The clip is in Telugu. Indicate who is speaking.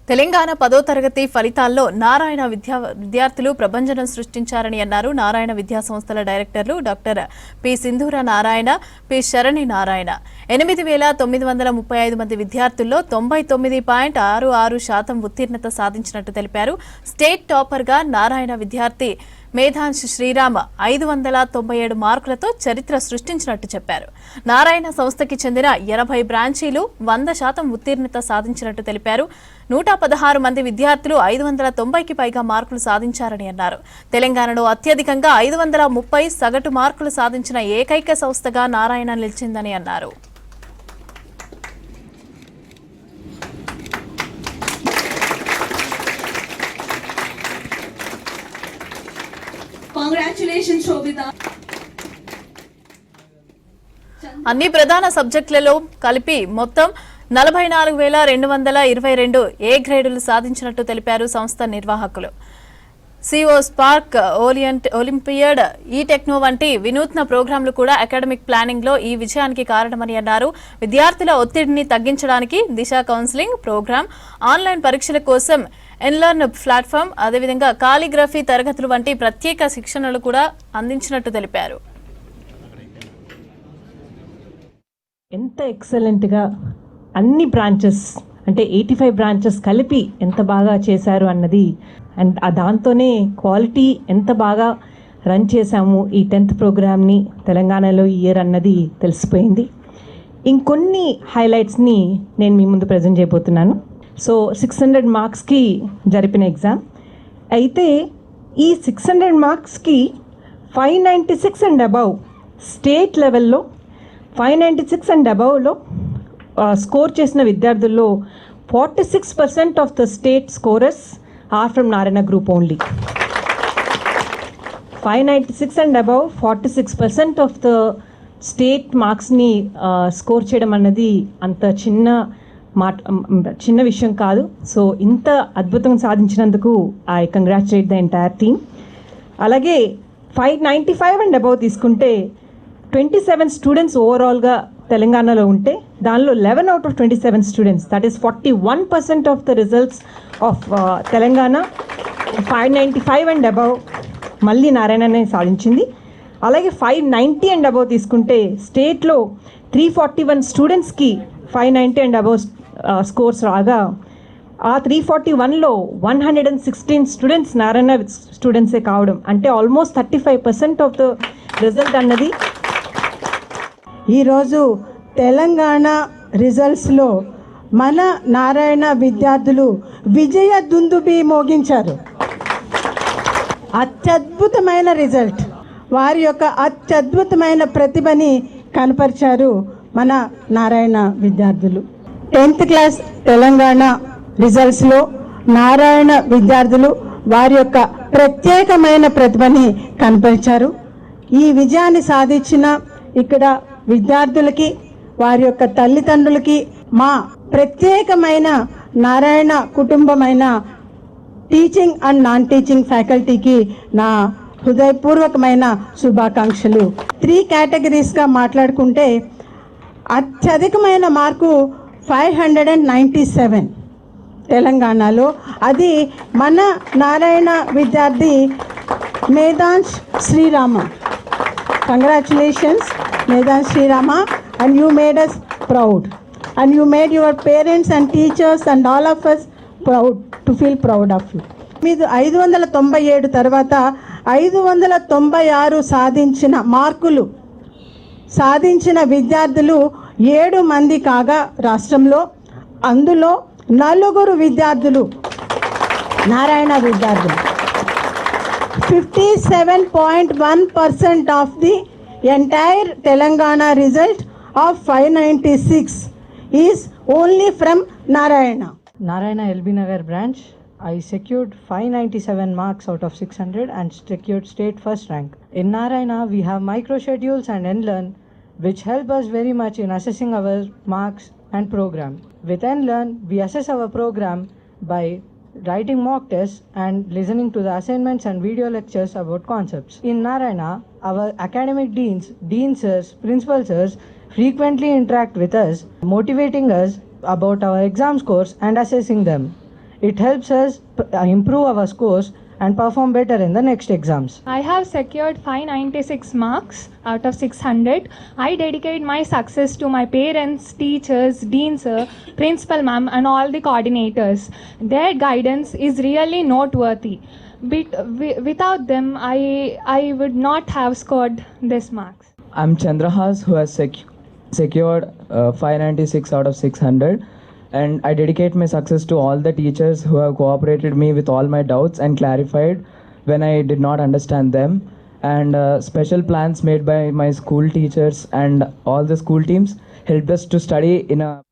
Speaker 1: తెలంగాణ 10వ తరగతి ఫలితాల్లో నారాయణ విద్యార్థులు ప్రభంజనం సృష్టించారని అన్నారు. నారాయణ విద్యా సంస్థల డైరెక్టర్లు డాక్టర్ పి సింధూర నారాయణ, పి శరణి నారాయణ. 8,935 మంది విద్యార్థుల్లో 99.66% ఉత్తీర్ణత సాధించినట్టు తెలిపారు. స్టేట్ టాపర్గా నారాయణ విద్యార్థి మేధాంశ్ శ్రీరామ 597 మార్కులతో చరిత్ర సృష్టించినట్టు చెప్పారు. నారాయణ సంస్థకి చెందిన 80 బ్రాంచీలు 100% ఉత్తీర్ణత సాధించినట్టు తెలిపారు. 116 మంది విద్యార్థులు 590కి పైగా మార్కులు సాధించారని అన్నారు. తెలంగాణలో అత్యధికంగా 530 సగటు మార్కులు సాధించిన ఏకైక సంస్థగా నారాయణ నిలిచిందని అన్నారు. అన్ని ప్రధాన సబ్జెక్టులలో కలిపి మొత్తం 44,222 ఏ గ్రేడులు సాధించినట్టు తెలిపారు సంస్థ నిర్వాహకులు. సిఓ స్పార్క్, ఒలింపియడ్, ఈ టెక్నో వంటి వినూత్న ప్రోగ్రాంలు కూడా అకాడమిక్ ప్లానింగ్ లో ఈ విజయానికి కారణమని అన్నారు. విద్యార్థుల ఒత్తిడిని తగ్గించడానికి దిశ కౌన్సిలింగ్ ప్రోగ్రాం, ఆన్లైన్ పరీక్షల కోసం ఎన్లర్న్ ప్లాట్ఫామ్, అదేవిధంగా కాలిగ్రఫీ తరగతులు వంటి ప్రత్యేక శిక్షణలు కూడా అందించినట్టు తెలిపారు.
Speaker 2: ఎంత ఎక్సలెంట్గా అన్ని బ్రాంచెస్ అంటే 85 బ్రాంచెస్ కలిపి ఎంత బాగా చేశారు అన్నది, అండ్ దాంతోనే క్వాలిటీ ఎంత బాగా రన్ చేశాము ఈ 10th ప్రోగ్రామ్ని తెలంగాణలో ఇయర్ అన్నది తెలిసిపోయింది. ఇంకొన్ని హైలైట్స్ని నేను మీ ముందు ప్రజెంట్ చేయబోతున్నాను. సో 600 మార్క్స్కి జరిపిన ఎగ్జామ్ అయితే ఈ 600 మార్క్స్కి 596 అండ్ అబవ్ స్టేట్ లెవెల్లో 596 అండ్ అబవ్లో స్కోర్ చేసిన విద్యార్థుల్లో 46% of the state scorers are from Narayana group only. 596 and above 46% of the state మార్క్స్ని స్కోర్ చేయడం అన్నది అంత చిన్న విషయం కాదు. సో ఇంత అద్భుతం సాధించినందుకు I congratulate the entire team. అలాగే 595 అండ్ అబవ్ తీసుకుంటే 27 స్టూడెంట్స్ ఓవరాల్గా తెలంగాణలో ఉంటే దానిలో 11 out of 27 students, that is 41% of the results of Telangana 595 and above మళ్ళీ నారాయణనే సాధించింది. అలాగే 590 అండ్ అబవ్ తీసుకుంటే స్టేట్లో 341 స్టూడెంట్స్కి 590 అండ్ అబవ్ స్కోర్స్ రాగా ఆ 341లో 116 స్టూడెంట్స్ నారాయణ స్టూడెంట్సే కావడం అంటే ఆల్మోస్ట్ 35% ఆఫ్ ద రిజల్ట్ అన్నది.
Speaker 3: ఈరోజు తెలంగాణ రిజల్ట్స్లో మన నారాయణ విద్యార్థులు విజయ దుందుబి మోగించారు. అత్యద్భుతమైన రిజల్ట్, వారి యొక్క అత్యద్భుతమైన ప్రతిభని కనపరిచారు మన నారాయణ విద్యార్థులు. 10th క్లాస్ తెలంగాణ రిజల్ట్స్లో నారాయణ విద్యార్థులు వారి యొక్క ప్రత్యేకమైన ప్రతిభని కనపరిచారు. ఈ విజయాన్ని సాధించిన ఇక్కడ విద్యార్థులకి, వారి యొక్క తల్లిదండ్రులకి, మా ప్రత్యేకమైన నారాయణ కుటుంబమైన టీచింగ్ అండ్ నాన్ టీచింగ్ ఫ్యాకల్టీకి నా హృదయపూర్వకమైన శుభాకాంక్షలు. 3 కేటగిరీస్గా మాట్లాడుకుంటే అత్యధికమైన మార్కు 597 తెలంగాణలో, అది మన నారాయణ విద్యార్థి Medhansh Srirama. Congratulations Medhansh Srirama, and you made us proud, and you made your parents and teachers and all of us proud, to feel proud of you. మీరు 597 తర్వాత 596 సాధించిన మార్కులు సాధించిన విద్యార్థులు 7 మంది కాగా రాష్ట్రంలో, అందులో 4 విద్యార్థులు నారాయణ విద్యార్థులు. 57.1% of the entire Telangana result of 596 is only from Narayana.
Speaker 4: Narayana LB Nagar branch, I secured 597 marks out of 600 and secured state first rank. In Narayana, we have micro schedules and NLearn, which help us very much in assessing our marks and program. With NLearn, we assess our program by writing mock tests and listening to the assignments and video lectures about concepts. In Narayana, our academic deans, sirs, principal sirs frequently interact with us, motivating us about our exam scores and assessing them. It helps us improve our scores and perform better in the next exams.
Speaker 5: I have secured 596 marks out of 600. I dedicate my success to my parents, teachers, dean sir, principal ma'am and all the coordinators. Their guidance is really noteworthy. Without them, I would not have scored this marks.
Speaker 6: I'm Chandrahas, who has secured 596 out of 600. And I dedicate my success to all the teachers who have cooperated me with all my doubts and clarified when I did not understand them. And special plans made by my school teachers and all the school teams helped us to study in a